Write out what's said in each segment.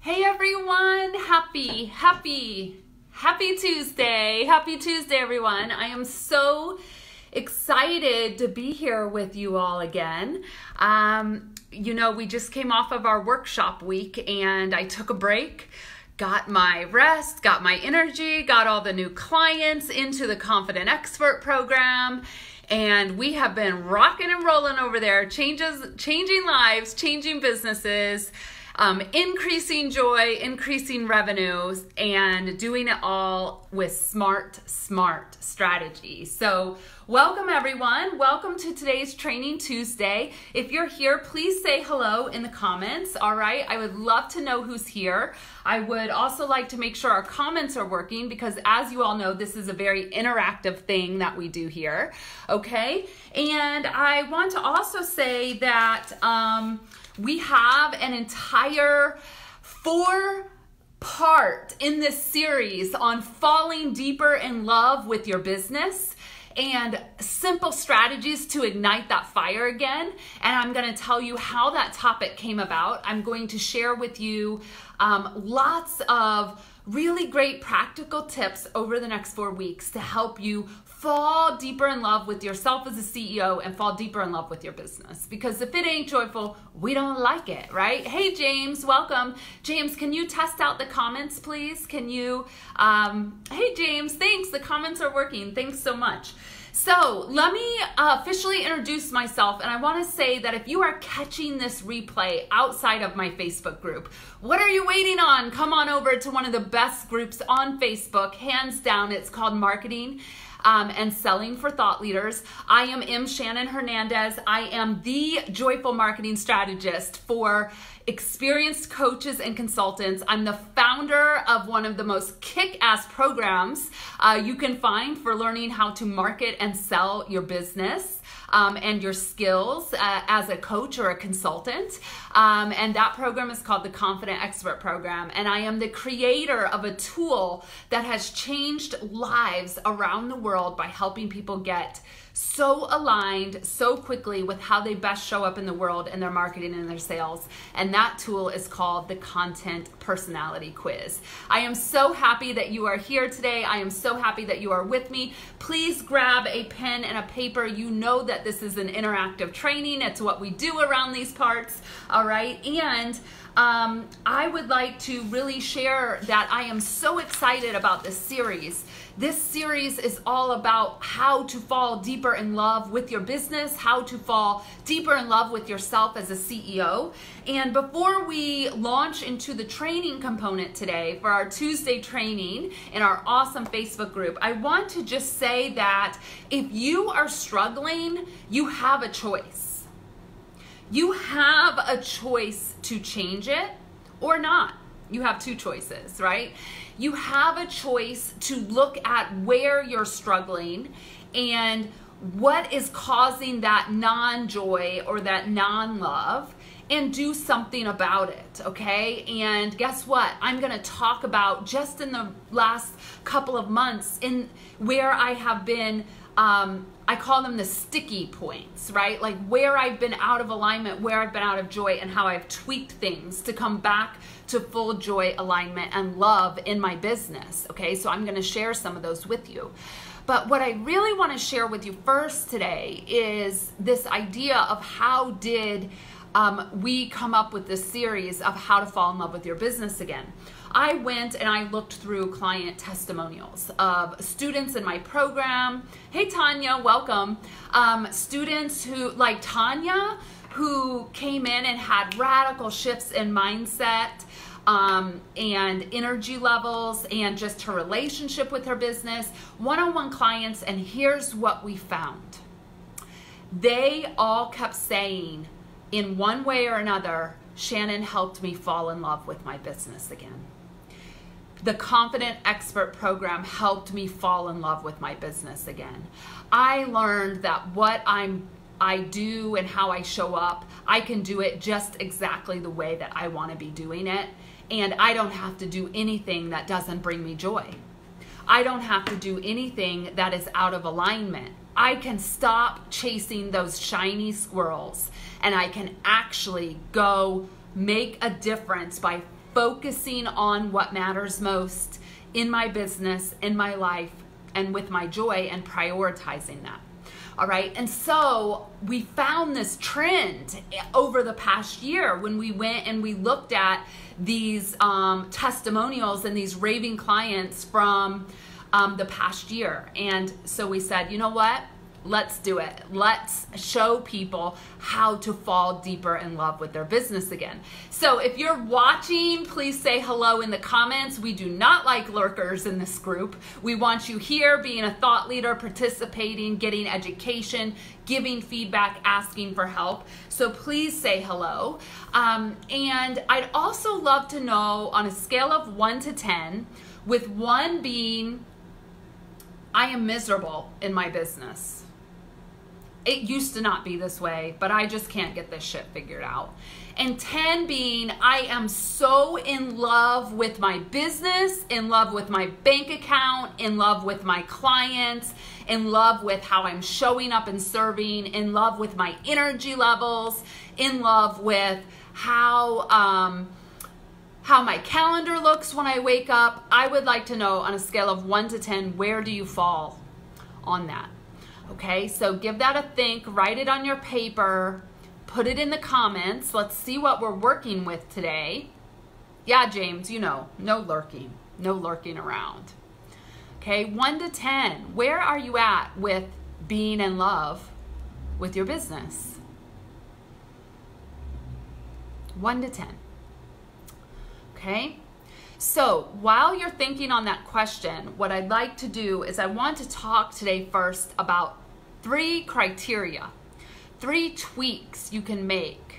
Hey everyone, happy Tuesday. Happy Tuesday everyone. I am so excited to be here with you all again. We just came off of our workshop week and I took a break, got my rest, got my energy, got all the new clients into the Confident Expert program. And we have been rocking and rolling over there, changing lives, changing businesses, increasing joy, increasing revenues, and doing it all with smart strategy. So welcome everyone. Welcome to today's Training Tuesday. If you're here, please say hello in the comments. All right. I would love to know who's here. I would also like to make sure our comments are working because as you all know, this is a very interactive thing that we do here. Okay. And I want to also say that, we have an entire 4-part in this series on falling deeper in love with your business and simple strategies to ignite that fire again. And I'm going to tell you how that topic came about. I'm going to share with you lots of really great practical tips over the next 4 weeks to help you fall deeper in love with yourself as a CEO and fall deeper in love with your business. Because if it ain't joyful, we don't like it, right? Hey, James, welcome. James, can you test out the comments, please? Can you, hey, James, thanks. The comments are working. Thanks so much. So let me officially introduce myself, and I want to say that if you are catching this replay outside of my Facebook group, what are you waiting on? Come on over to one of the best groups on Facebook, hands down. It's called Marketing and Selling for Thought Leaders. I am M. Shannon Hernandez. I am the joyful marketing strategist for experienced coaches and consultants. I'm the founder of one of the most kick-ass programs you can find for learning how to market and sell your business and your skills as a coach or a consultant. And that program is called the Confident Expert Program. And I am the creator of a tool that has changed lives around the world by helping people get so aligned so quickly with how they best show up in the world in their marketing and their sales. And that tool is called the Content Personality Quiz. I am so happy that you are here today. I am so happy that you are with me. Please grab a pen and a paper. You know that this is an interactive training. It's what we do around these parts. All right. And I would like to really share that I am so excited about this series. This series is all about how to fall deeper in love with your business, how to fall deeper in love with yourself as a CEO. And before we launch into the training component today for our Tuesday training in our awesome Facebook group, I want to just say that if you are struggling, you have a choice. You have a choice to change it or not. You have 2 choices, right? You have a choice to look at where you're struggling and what is causing that non-joy or that non-love and do something about it, okay? And guess what? I'm gonna talk about just in the last couple of months in where I have been I call them the sticky points, right? Like where I've been out of alignment, where I've been out of joy, and how I've tweaked things to come back to full joy, alignment, and love in my business, okay? So I'm gonna share some of those with you. But what I really wanna share with you first today is this idea of how did we come up with this series of how to fall in love with your business again. I went and I looked through client testimonials of students in my program. Hey, Tanya, welcome. Students who, like Tanya, who came in and had radical shifts in mindset and energy levels and just her relationship with her business, one-on-one clients, and here's what we found. They all kept saying, in one way or another, Shannon helped me fall in love with my business again. The Confident Expert Program helped me fall in love with my business again. I learned that what I do and how I show up, I can do it just exactly the way that I want to be doing it. And I don't have to do anything that doesn't bring me joy. I don't have to do anything that is out of alignment. I can stop chasing those shiny squirrels and I can actually go make a difference by focusing on what matters most in my business, in my life, and with my joy, and prioritizing that. All right. And so we found this trend over the past year when we went and we looked at these testimonials and these raving clients from the past year. And so we said, you know what? Let's do it. Let's show people how to fall deeper in love with their business again. So if you're watching, please say hello in the comments. We do not like lurkers in this group. We want you here being a thought leader, participating, getting education, giving feedback, asking for help. So please say hello. And I'd also love to know on a scale of 1 to 10, with 1 being, I am miserable in my business. It used to not be this way, but I just can't get this shit figured out. And 10 being, I am so in love with my business, in love with my bank account, in love with my clients, in love with how I'm showing up and serving, in love with my energy levels, in love with how my calendar looks when I wake up. I would like to know on a scale of 1 to 10, where do you fall on that? Okay, so give that a think, write it on your paper, put it in the comments. Let's see what we're working with today. Yeah, James, you know, no lurking around. Okay, 1 to 10, where are you at with being in love with your business? 1 to 10. Okay, so while you're thinking on that question, what I'd like to do is I want to talk today first about 3 criteria, 3 tweaks you can make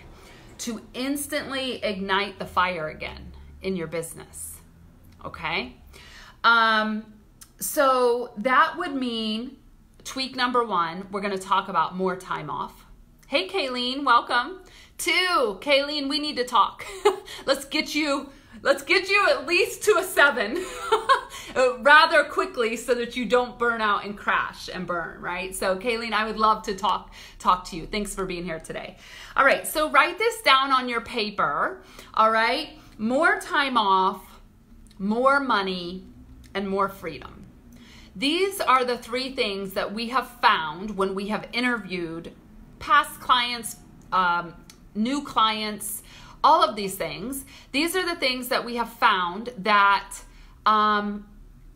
to instantly ignite the fire again in your business. Okay, so that would mean tweak number 1, we're going to talk about more time off. Hey, Kayleen, welcome. 2, Kayleen, we need to talk. Let's get you at least to a 7 rather quickly so that you don't burn out and crash and burn, right? So Kayleen, I would love to talk to you. Thanks for being here today. All right, so write this down on your paper, all right? More time off, more money, and more freedom. These are the 3 things that we have found when we have interviewed past clients, new clients, all of these things. These are the things that we have found that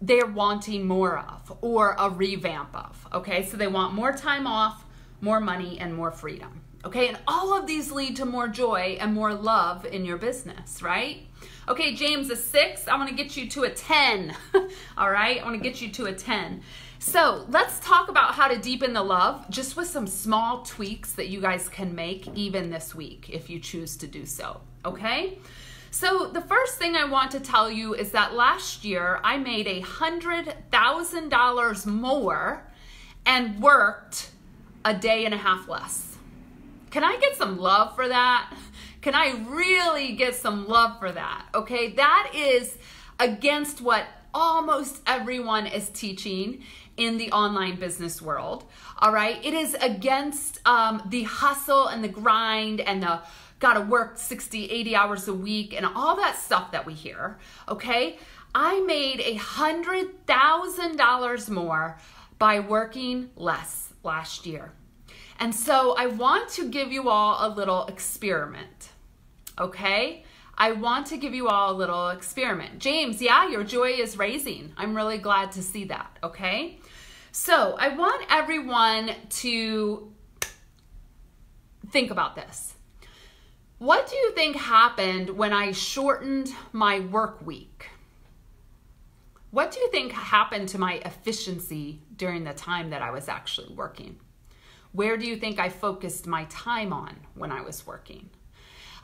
they're wanting more of or a revamp of. Okay, so they want more time off, more money, and more freedom. Okay, and all of these lead to more joy and more love in your business, right? Okay, James, a 6, I want to get you to a 10. All right, I want to get you to a 10. So let's talk about how to deepen the love just with some small tweaks that you guys can make even this week if you choose to do so, okay? So the first thing I want to tell you is that last year I made $100,000 more and worked a day and a half less. Can I get some love for that? Can I really get some love for that? Okay, that is against what almost everyone is teaching in the online business world, all right? It is against the hustle and the grind and the gotta work 60, 80 hours a week and all that stuff that we hear, okay? I made $100,000 more by working less last year. And so I want to give you all a little experiment, okay? I want to give you all a little experiment. James, yeah, your joy is raising. I'm really glad to see that, okay? So I want everyone to think about this. What do you think happened when I shortened my work week? What do you think happened to my efficiency during the time that I was actually working? Where do you think I focused my time on when I was working?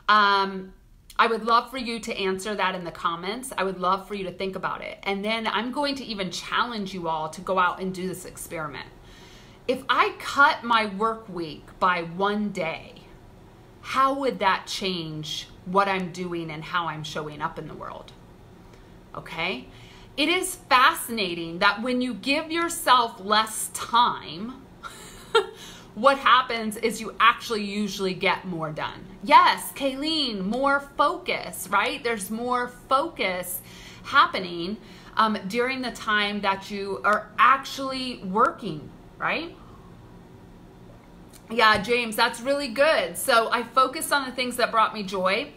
I would love for you to answer that in the comments. I would love for you to think about it. And then I'm going to even challenge you all to go out and do this experiment. If I cut my work week by 1 day, how would that change what I'm doing and how I'm showing up in the world? Okay? It is fascinating that when you give yourself less time, what happens is you actually usually get more done. Yes, Kayleen, more focus, right? There's more focus happening during the time that you are actually working, right? Yeah, James, that's really good. So I focused on the things that brought me joy.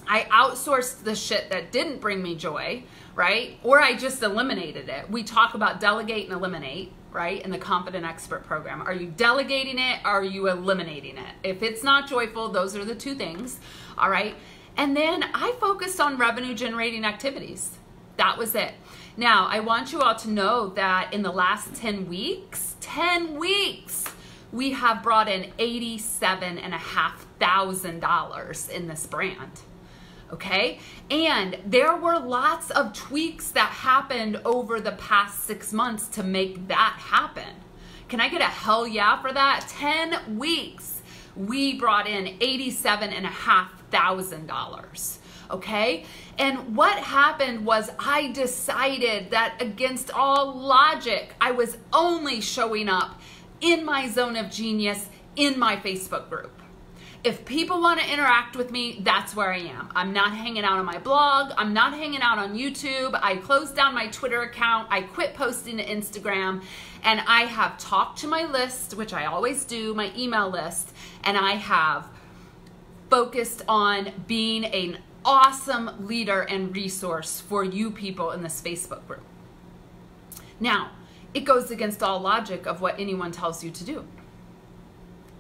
I outsourced the shit that didn't bring me joy, right? Or I just eliminated it. We talk about delegate and eliminate, right? In the Confident Expert program. Are you delegating it? Or are you eliminating it? If it's not joyful, those are the two things, all right? And then I focused on revenue generating activities. That was it. Now, I want you all to know that in the last 10 weeks, we have brought in $87,500 in this brand. Okay? And there were lots of tweaks that happened over the past 6 months to make that happen. Can I get a hell yeah for that? 10 weeks, we brought in $87,500. Okay? And what happened was I decided that against all logic, I was only showing up in my zone of genius in my Facebook group. If people want to interact with me, that's where I am. I'm not hanging out on my blog. I'm not hanging out on YouTube. I closed down my Twitter account. I quit posting to Instagram. And I have talked to my list, which I always do, my email list. And I have focused on being an awesome leader and resource for you people in this Facebook group. Now, it goes against all logic of what anyone tells you to do.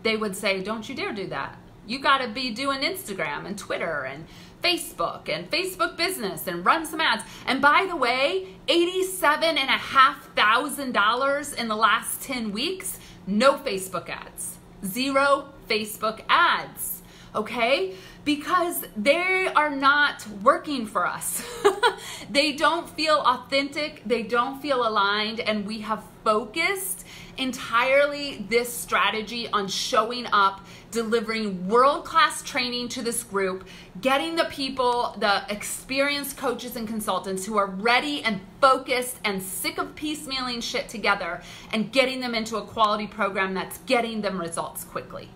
They would say, don't you dare do that. You got to be doing Instagram and Twitter and Facebook business and run some ads. And by the way, $87,500 in the last 10 weeks, no Facebook ads, 0 Facebook ads, okay? Because they are not working for us. They don't feel authentic, they don't feel aligned, and we have focused entirely this strategy on showing up, delivering world-class training to this group, getting the people, the experienced coaches and consultants who are ready and focused and sick of piecemealing shit together, and getting them into a quality program that's getting them results quickly.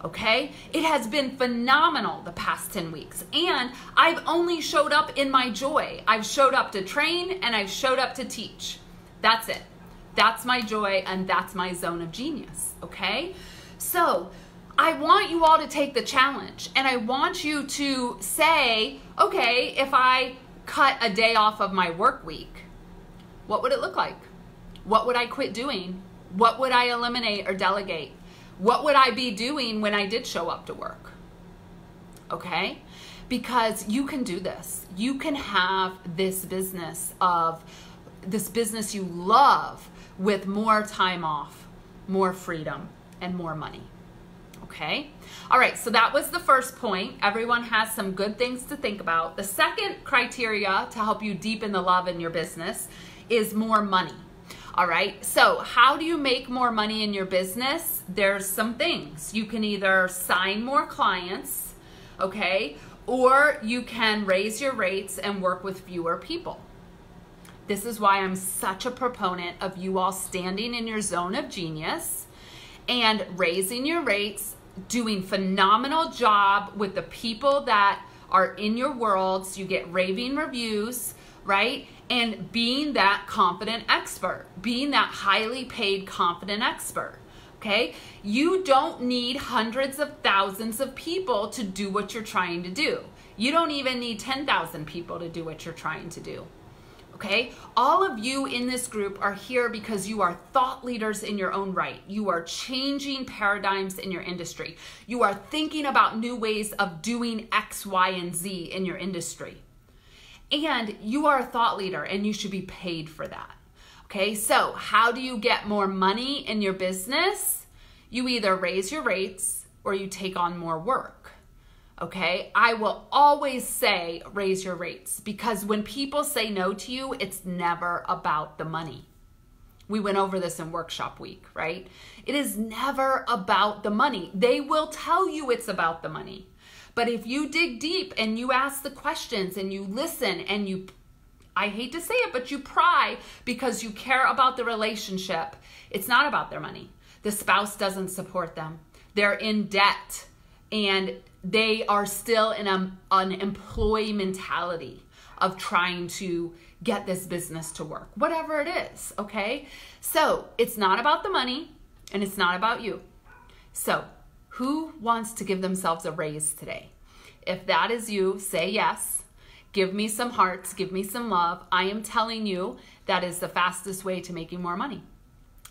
Okay? It has been phenomenal the past 10 weeks. And I've only showed up in my joy. I've showed up to train and I've showed up to teach. That's it. That's my joy and that's my zone of genius. Okay? So I want you all to take the challenge and I want you to say, okay, if I cut a day off of my work week, what would it look like? What would I quit doing? What would I eliminate or delegate? What would I be doing when I did show up to work? Okay? Because you can do this. You can have this business you love with more time off, more freedom, and more money. Okay? All right, so that was the first point. Everyone has some good things to think about. The second criteria to help you deepen the love in your business is more money. All right, so how do you make more money in your business? There's some things. You can either sign more clients, okay, or you can raise your rates and work with fewer people. This is why I'm such a proponent of you all standing in your zone of genius and raising your rates, doing phenomenal job with the people that are in your world so you get raving reviews, right? And being that confident expert, being that highly paid confident expert, okay? You don't need hundreds of thousands of people to do what you're trying to do. You don't even need 10,000 people to do what you're trying to do, okay? All of you in this group are here because you are thought leaders in your own right. You are changing paradigms in your industry. You are thinking about new ways of doing X, Y, and Z in your industry. And you are a thought leader and you should be paid for that. Okay, so how do you get more money in your business? You either raise your rates or you take on more work. Okay, I will always say raise your rates because when people say no to you, it's never about the money. We went over this in workshop week, right? It is never about the money. They will tell you it's about the money. But if you dig deep and you ask the questions and you listen and you, I hate to say it, but you pry because you care about the relationship, it's not about their money. The spouse doesn't support them. They're in debt and they are still in an employee mentality of trying to get this business to work, whatever it is, okay? So it's not about the money and it's not about you. So who wants to give themselves a raise today? If that is you, say yes. Give me some hearts, give me some love. I am telling you that is the fastest way to making more money,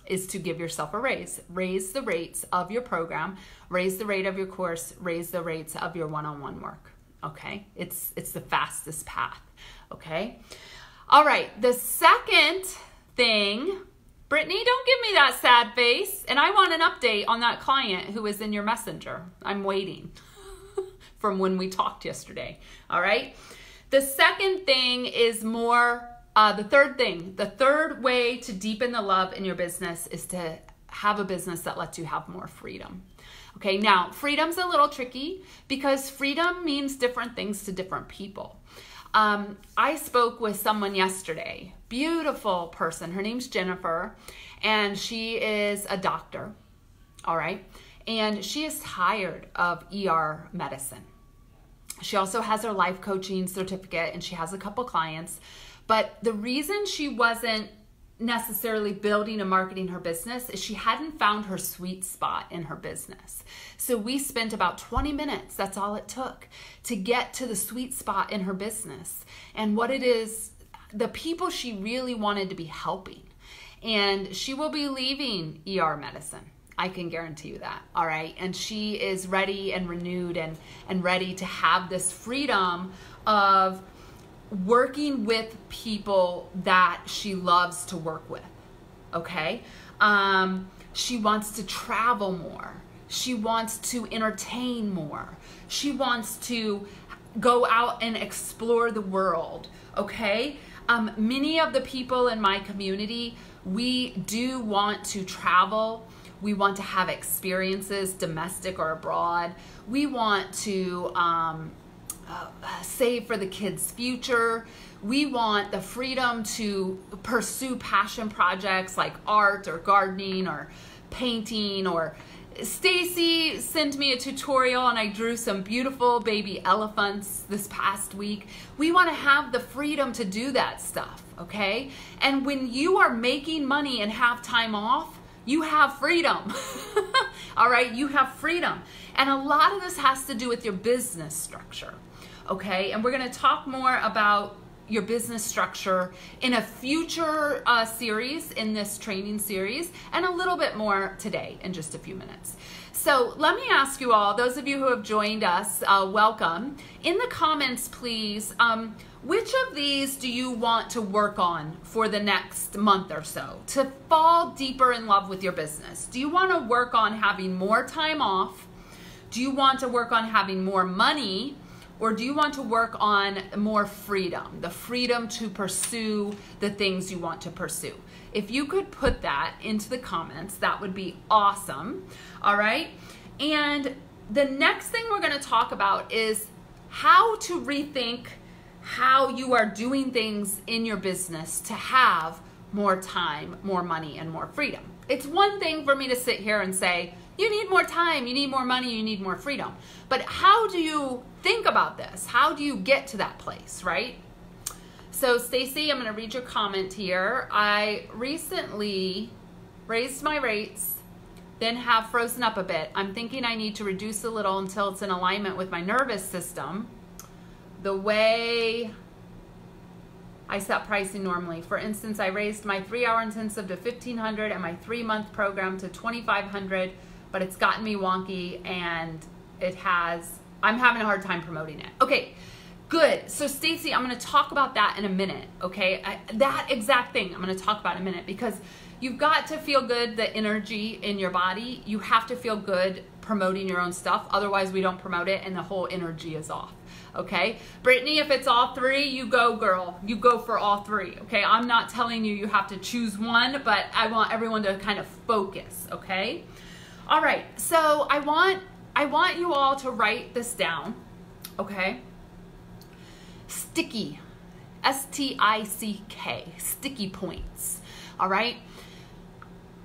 is to give yourself a raise. Raise the rates of your program, raise the rate of your course, raise the rates of your one-on-one work, okay? It's the fastest path, okay? All right, the second thing, Brittany, don't give me that sad face. And I want an update on that client who was in your messenger. I'm waiting from when we talked yesterday, all right? The second thing is more, the third way to deepen the love in your business is to have a business that lets you have more freedom. Okay, now freedom's a little tricky because freedom means different things to different people. I spoke with someone yesterday, beautiful person. Her name's Jennifer, and she is a doctor, all right? And she is tired of ER medicine. She also has her life coaching certificate, and she has a couple clients. But the reason she wasn't necessarily building and marketing her business is she hadn't found her sweet spot in her business. So we spent about 20 minutes, that's all it took, to get to the sweet spot in her business and what it is, the people she really wanted to be helping. And she will be leaving ER medicine. I can guarantee you that, all right? And she is ready and renewed and ready to have this freedom of working with people that she loves to work with, okay? She wants to travel more. She wants to entertain more. She wants to go out and explore the world, okay? Many of the people in my community, we do want to travel. We want to have experiences, domestic or abroad. We want to save for the kids' future. We want the freedom to pursue passion projects like art or gardening or painting. Or Stacy sent me a tutorial and I drew some beautiful baby elephants this past week. We want to have the freedom to do that stuff, okay? And when you are making money and have time off, you have freedom. All right, you have freedom. And a lot of this has to do with your business structure. Okay, and we're going to talk more about your business structure in a future series, in this training series, and a little bit more today in just a few minutes. So let me ask you all, those of you who have joined us, welcome. In the comments, please, which of these do you want to work on for the next month or so to fall deeper in love with your business? Do you want to work on having more time off? Do you want to work on having more money? Or do you want to work on more freedom, the freedom to pursue the things you want to pursue? If you could put that into the comments, that would be awesome. All right. And the next thing we're going to talk about is how to rethink how you are doing things in your business to have more time, more money, and more freedom. It's one thing for me to sit here and say, you need more time, you need more money, you need more freedom. But how do you think about this? How do you get to that place, right? So Stacy, I'm going to read your comment here. I recently raised my rates, then have frozen up a bit. I'm thinking I need to reduce a little until it's in alignment with my nervous system, the way I set pricing normally. For instance, I raised my 3-hour intensive to $1,500 and my 3-month program to $2,500, but it's gotten me wonky and I'm having a hard time promoting it. Okay, good. So Stacy, I'm going to talk about that in a minute, okay? That exact thing I'm going to talk about in a minute, because you've got to feel good, the energy in your body. You have to feel good promoting your own stuff. Otherwise, we don't promote it and the whole energy is off. Okay, Brittany, if it's all three, you go, girl. You go for all three. Okay, I'm not telling you have to choose one, but I want everyone to kind of focus. Okay, all right. So I want you all to write this down. Okay, sticky, S-T-I-C-K, sticky points. All right.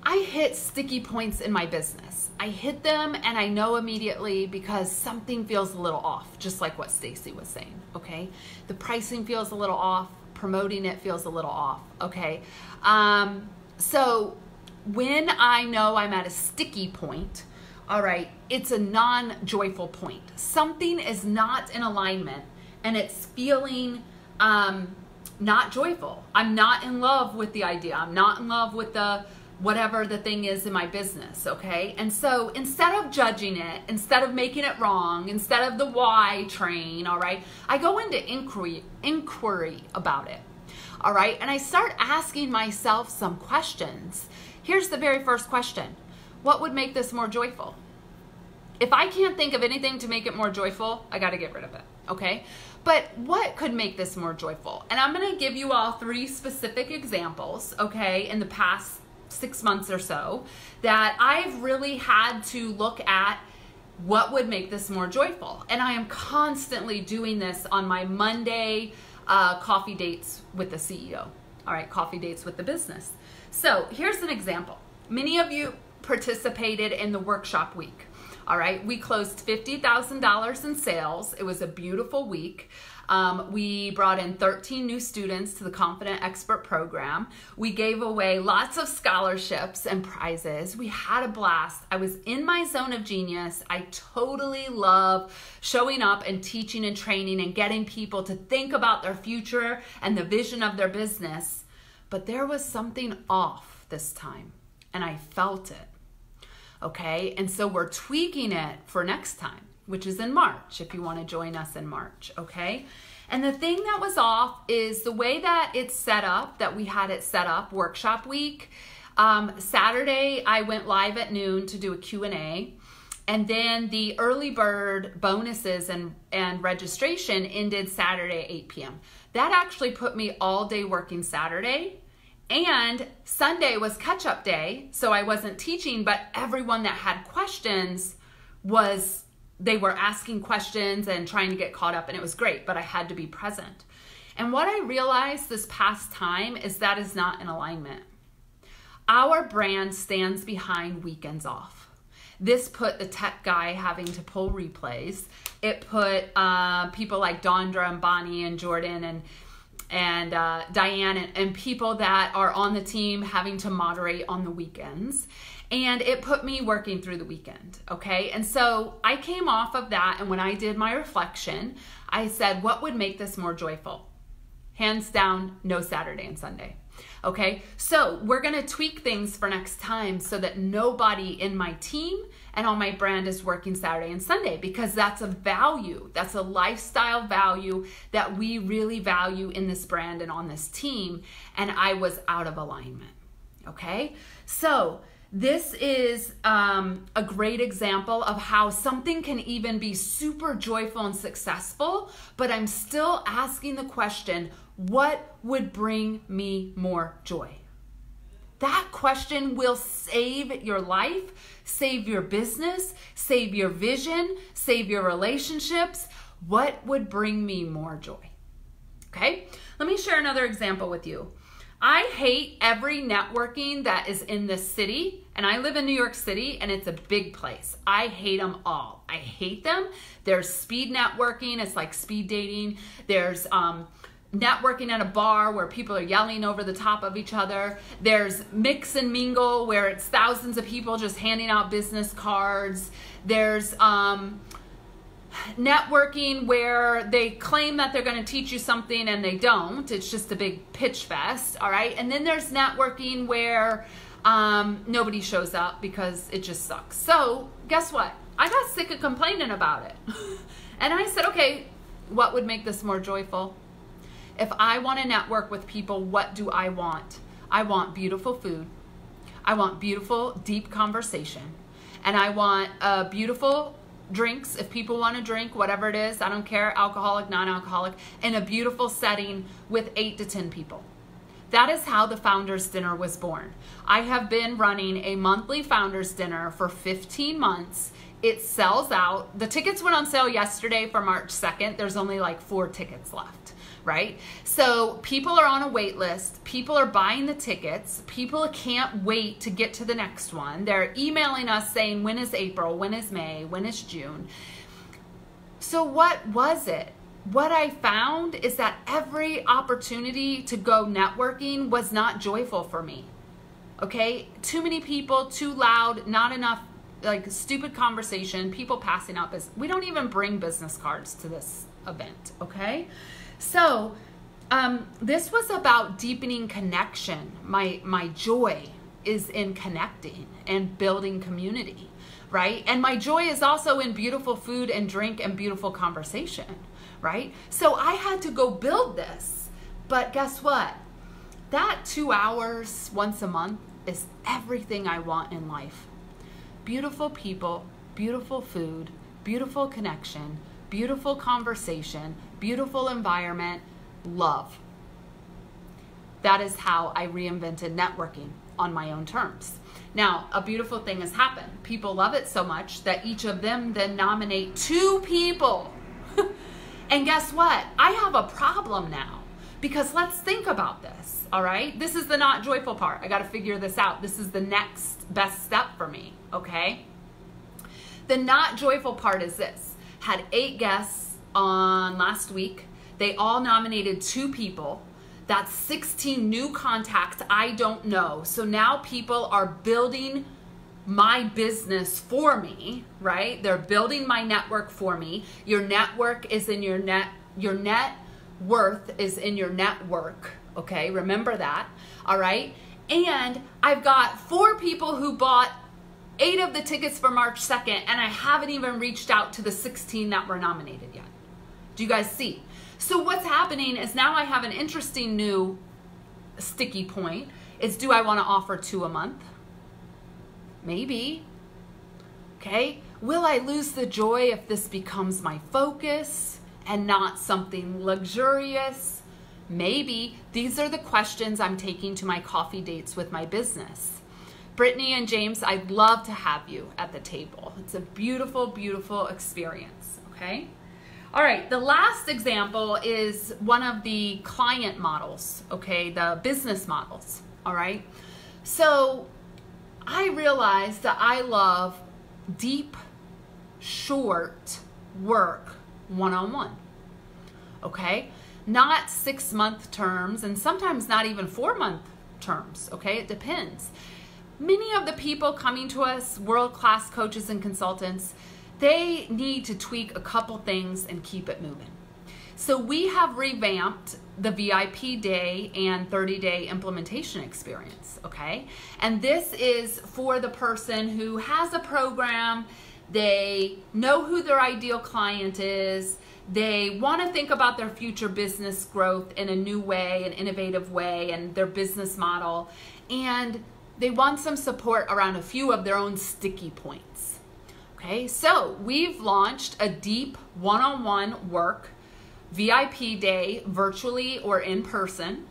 I hit sticky points in my business. I hit them and I know immediately because something feels a little off, just like what Stacy was saying, okay? The pricing feels a little off, promoting it feels a little off, okay? So when I know I'm at a sticky point, all right, it's a non-joyful point. Something is not in alignment and it's feeling not joyful. I'm not in love with the idea. I'm not in love with the whatever the thing is in my business, okay? And so instead of judging it, instead of making it wrong, instead of the why train, all right, I go into inquiry about it, all right? And I start asking myself some questions. Here's the very first question. What would make this more joyful? If I can't think of anything to make it more joyful, I got to get rid of it, okay? But what could make this more joyful? And I'm going to give you all 3 specific examples, okay, in the past 6 months or so that I've really had to look at what would make this more joyful. And I am constantly doing this on my Monday coffee dates with the CEO. All right, coffee dates with the business. So here's an example. Many of you participated in the workshop week. All right, we closed $50,000 in sales. It was a beautiful week. We brought in 13 new students to the Confident Expert program. We gave away lots of scholarships and prizes. We had a blast. I was in my zone of genius. I totally love showing up and teaching and training and getting people to think about their future and the vision of their business. But there was something off this time, and I felt it. Okay, and so we're tweaking it for next time, which is in March, if you want to join us in March, okay? And the thing that was off is the way that it's set up, that we had it set up, workshop week. Saturday, I went live at noon to do a Q&A, and then the early bird bonuses and registration ended Saturday at 8 p.m. That actually put me all day working Saturday. And Sunday was catch-up day, so I wasn't teaching, but everyone that had questions they were asking questions and trying to get caught up, and it was great, but I had to be present. And what I realized this past time is that is not in alignment. Our brand stands behind weekends off. This put the tech guy having to pull replays. It put people like Dondra and Bonnie and Jordan and Diane and people that are on the team having to moderate on the weekends. And it put me working through the weekend, okay? And so I came off of that, and when I did my reflection, I said, what would make this more joyful? Hands down, no Saturday and Sunday, okay? So we're gonna tweak things for next time so that nobody in my team and on my brand is working Saturday and Sunday, because that's a value, that's a lifestyle value that we really value in this brand and on this team, and I was out of alignment, okay? So this is a great example of how something can even be super joyful and successful, but I'm still asking the question, what would bring me more joy? That question will save your life, save your business, save your vision, save your relationships. What would bring me more joy? Okay, let me share another example with you. I hate every networking that is in this city, and I live in New York City, and it's a big place. I hate them all. I hate them. There's speed networking. It's like speed dating. There's networking at a bar where people are yelling over the top of each other. There's mix and mingle where it's thousands of people just handing out business cards. There's networking where they claim that they're going to teach you something and they don't. It's just a big pitch fest, all right? And then there's networking where nobody shows up because it just sucks. So guess what? I got sick of complaining about it. And I said, okay, what would make this more joyful? If I want to network with people, what do I want? I want beautiful food. I want beautiful, deep conversation. And I want beautiful drinks, if people want to drink, whatever it is, I don't care, alcoholic, non-alcoholic, in a beautiful setting with 8 to 10 people. That is how the Founders Dinner was born. I have been running a monthly Founders Dinner for 15 months. It sells out. The tickets went on sale yesterday for March 2nd. There's only like 4 tickets left. right? So people are on a wait list. People are buying the tickets. People can't wait to get to the next one. They're emailing us saying, when is April? When is May? When is June? So what was it? What I found is that every opportunity to go networking was not joyful for me. Okay? Too many people, too loud, not enough, like stupid conversation, people passing out business. We don't even bring business cards to this event, okay? So this was about deepening connection. My joy is in connecting and building community, right? And my joy is also in beautiful food and drink and beautiful conversation, right? So I had to go build this. But guess what? That 2 hours once a month is everything I want in life. Beautiful people, beautiful food, beautiful connection, beautiful conversation, beautiful environment, love. That is how I reinvented networking on my own terms. Now, a beautiful thing has happened. People love it so much that each of them then nominate 2 people. And guess what? I have a problem now, because let's think about this, all right? This is the not joyful part. I got to figure this out. This is the next best step for me, okay? The not joyful part is this. Had 8 guests on last week. They all nominated 2 people. That's 16 new contacts I don't know. So now people are building my business for me, right? They're building my network for me. Your network is in your net worth is in your network, okay? Remember that, all right? And I've got 4 people who bought 8 of the tickets for March 2nd, and I haven't even reached out to the 16 that were nominated yet. Do you guys see? So what's happening is now I have an interesting new sticky point. Is, do I want to offer 2 a month? Maybe. Okay. Will I lose the joy if this becomes my focus and not something luxurious? Maybe. These are the questions I'm taking to my coffee dates with my business. Brittany and James, I'd love to have you at the table. It's a beautiful, beautiful experience. Okay. All right, the last example is one of the client models, okay, the business models, all right? So I realized that I love deep, short work one-on-one, okay? Not 6-month terms, and sometimes not even 4-month terms, okay? It depends. Many of the people coming to us, world-class coaches and consultants, they need to tweak a couple things and keep it moving. So we have revamped the VIP day and 30-day implementation experience, okay? And this is for the person who has a program, they know who their ideal client is, they want to think about their future business growth in a new way, an innovative way, and their business model, and they want some support around a few of their own sticky points. Okay, so we've launched a deep one-on-one work VIP day, virtually or in person,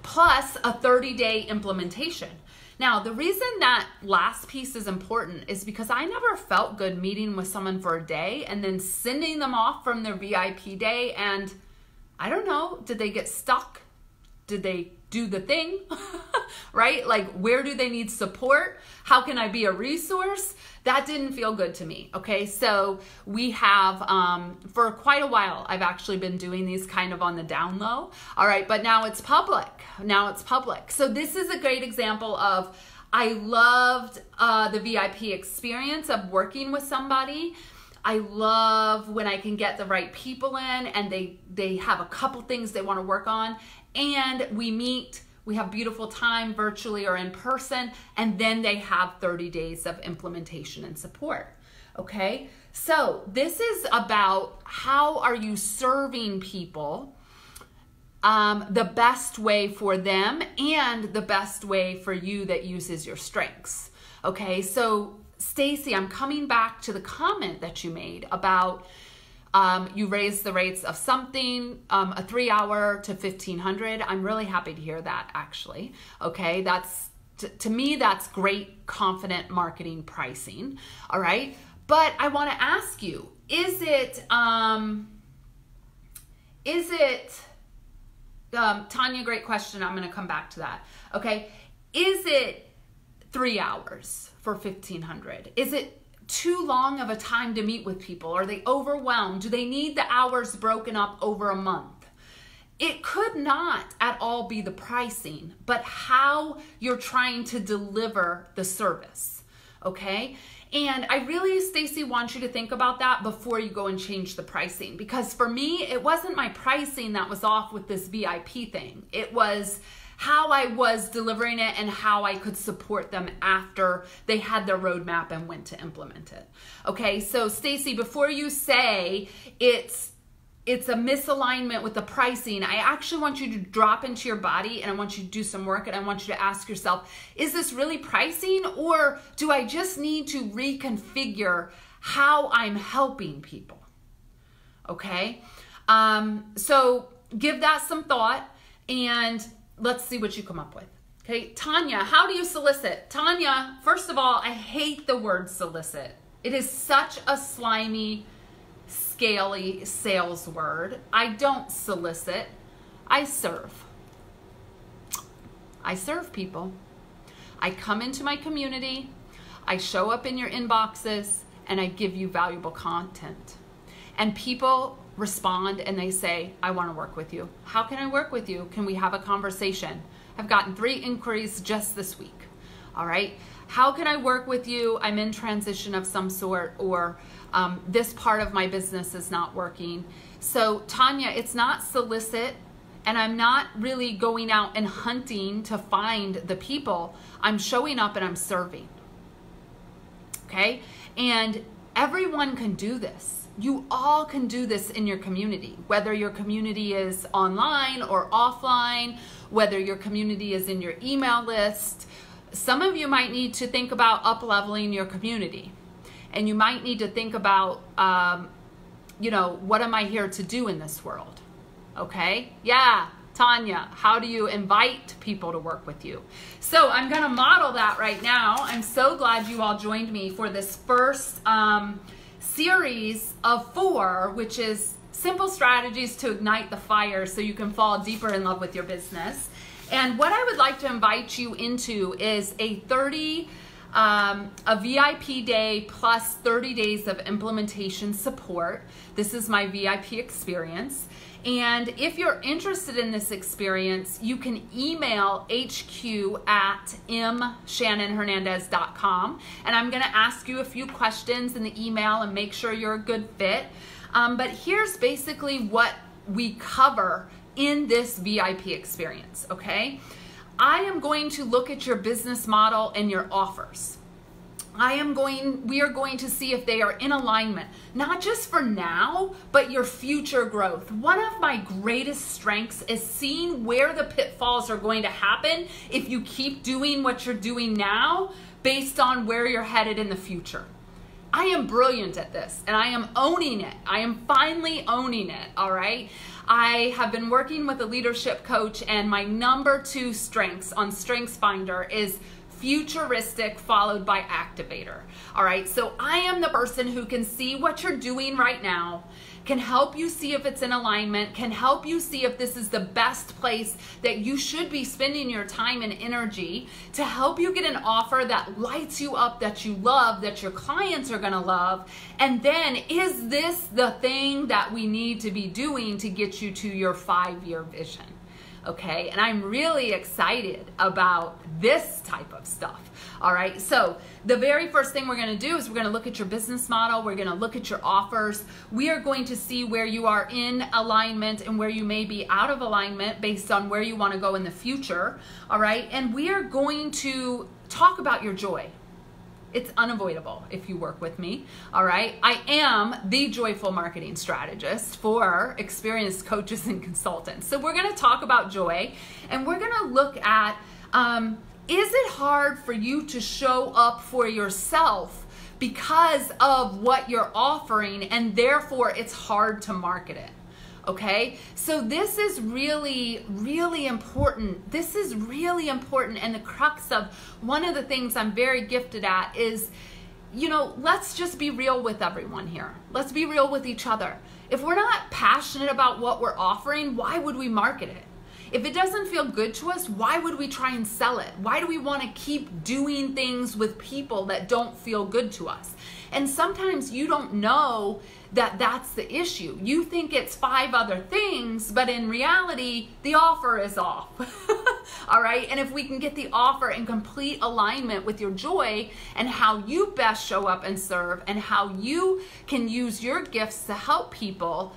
plus a 30-day implementation. Now, the reason that last piece is important is because I never felt good meeting with someone for a day and then sending them off from their VIP day, and I don't know, did they get stuck? Did they do the thing? Right? Like, where do they need support? How can I be a resource? That didn't feel good to me, okay? So we have, for quite a while, I've actually been doing these kind of on the down low, all right? But now it's public. Now it's public. So this is a great example of, I loved the VIP experience of working with somebody. I love when I can get the right people in and they have a couple things they want to work on, and we meet. We have beautiful time virtually or in person, and then they have 30 days of implementation and support, okay? So this is about how are you serving people the best way for them and the best way for you that uses your strengths, okay? So Stacy, I'm coming back to the comment that you made about you raised the rates of something, a 3-hour to 1,500. I'm really happy to hear that, actually. Okay, that's to me, that's great, confident marketing pricing. All right, but I want to ask you: is it Tanya, great question. I'm going to come back to that. Okay. Is it 3 hours for $1,500? Is it too long of a time to meet with people? Are they overwhelmed? Do they need the hours broken up over a month? It could not at all be the pricing, but how you're trying to deliver the service, okay? And I really, Stacy, want you to think about that before you go and change the pricing. Because for me, it wasn't my pricing that was off with this VIP thing. It was how I was delivering it and how I could support them after they had their roadmap and went to implement it. Okay, so Stacy, before you say it's a misalignment with the pricing, I actually want you to drop into your body and I want you to do some work and I want you to ask yourself, is this really pricing, or do I just need to reconfigure how I'm helping people? Okay, so give that some thought and let's see what you come up with. Okay, Tanya, how do you solicit? Tanya, first of all, I hate the word solicit. It is such a slimy, scaly sales word. I don't solicit. I serve. I serve people. I come into my community, I show up in your inboxes, and I give you valuable content. And people respond and they say, I want to work with you. How can I work with you? Can we have a conversation? I've gotten 3 inquiries just this week. All right. How can I work with you? I'm in transition of some sort, or this part of my business is not working. So Tanya, it's not solicit, and I'm not really going out and hunting to find the people. I'm showing up and I'm serving. Okay. And everyone can do this. You all can do this in your community, whether your community is online or offline, whether your community is in your email list. Some of you might need to think about up-leveling your community, and you might need to think about, what am I here to do in this world? Okay? Yeah, Tanya, how do you invite people to work with you? So I'm going to model that right now. I'm so glad you all joined me for this first series of 4, which is simple strategies to ignite the fire so you can fall deeper in love with your business. And what I would like to invite you into is a VIP day plus 30 days of implementation support. This is my VIP experience. And if you're interested in this experience, you can email hq@mshannonhernandez.com, and I'm going to ask you a few questions in the email and make sure you're a good fit. But here's basically what we cover in this VIP experience, okay? I am going to look at your business model and your offers. We are going to see if they are in alignment, not just for now, but your future growth. One of my greatest strengths is seeing where the pitfalls are going to happen if you keep doing what you're doing now based on where you're headed in the future. I am brilliant at this, and I am owning it. I am finally owning it, all right? I have been working with a leadership coach, and my number 2 strengths on StrengthsFinder is futuristic followed by activator. All right, so I am the person who can see what you're doing right now, can help you see if it's in alignment, can help you see if this is the best place that you should be spending your time and energy to help you get an offer that lights you up, that you love, that your clients are gonna love. And then, is this the thing that we need to be doing to get you to your 5-year vision? Okay, and I'm really excited about this type of stuff. All right, so the very first thing we're going to do is we're going to look at your business model. We're going to look at your offers. We are going to see where you are in alignment and where you may be out of alignment based on where you want to go in the future. All right, and we are going to talk about your joy. It's unavoidable if you work with me, all right? I am the joyful marketing strategist for experienced coaches and consultants. So we're gonna talk about joy, and we're gonna look at, is it hard for you to show up for yourself because of what you're offering, and therefore it's hard to market it? Okay, so this is really, really important. This is really important, and the crux of one of the things I'm very gifted at is, let's just be real with everyone here. Let's be real with each other. If we're not passionate about what we're offering, why would we market it? If it doesn't feel good to us, why would we try and sell it? Why do we want to keep doing things with people that don't feel good to us? And sometimes you don't know that that's the issue. You think it's 5 other things, but in reality, the offer is off. All right? And if we can get the offer in complete alignment with your joy and how you best show up and serve and how you can use your gifts to help people,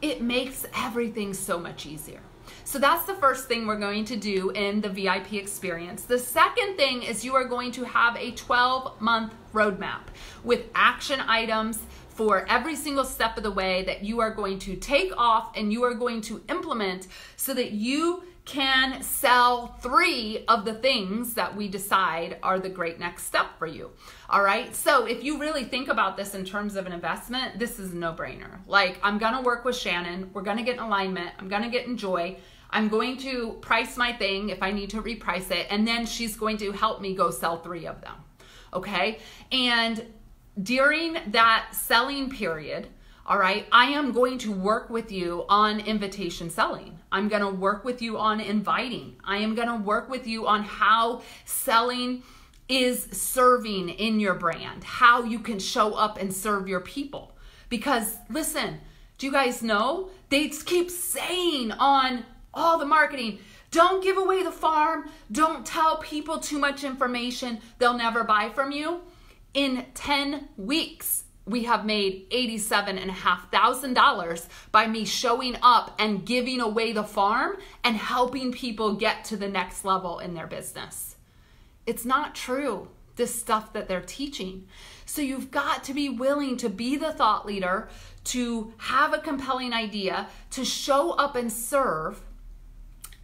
it makes everything so much easier. So that's the first thing we're going to do in the VIP experience. The second thing is you are going to have a 12-month roadmap with action items for every single step of the way that you are going to take off and you are going to implement so that you can sell 3 of the things that we decide are the great next step for you. All right. So if you really think about this in terms of an investment, this is a no-brainer. Like, I'm going to work with Shannon. We're going to get in alignment. I'm going to get in joy. I'm going to price my thing if I need to reprice it. And then she's going to help me go sell 3 of them. Okay. And during that selling period, all right, I am going to work with you on invitation selling. I'm going to work with you on inviting. I am going to work with you on how selling is serving in your brand, how you can show up and serve your people. Because listen, do you guys know they keep saying on all the marketing, don't give away the farm, don't tell people too much information, they'll never buy from you. In 10 weeks, we have made $87,500 by me showing up and giving away the farm and helping people get to the next level in their business. It's not true, this stuff that they're teaching. So you've got to be willing to be the thought leader, to have a compelling idea, to show up and serve,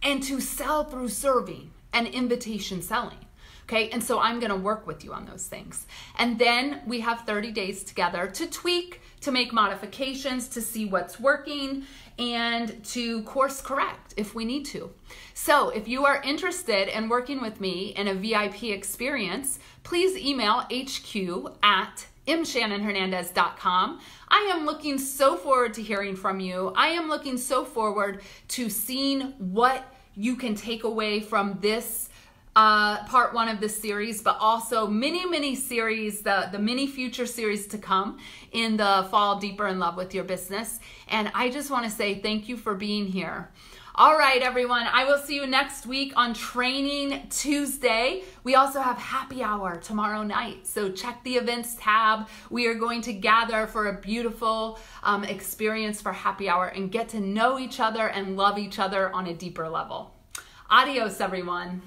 and to sell through serving and invitation selling. Okay, and so I'm gonna work with you on those things. And then we have 30 days together to tweak, to make modifications, to see what's working, and to course correct if we need to. So if you are interested in working with me in a VIP experience, please email hq@mshannonhernandez.com. I am looking so forward to hearing from you. I am looking so forward to seeing what you can take away from this part 1 of this series, but also many series, the many future series to come in the Fall Deeper in Love with Your Business. And I just want to say thank you for being here. All right, everyone, I will see you next week on Training Tuesday. We also have happy hour tomorrow night, so check the events tab. We are going to gather for a beautiful experience for happy hour and get to know each other and love each other on a deeper level. Adios, everyone.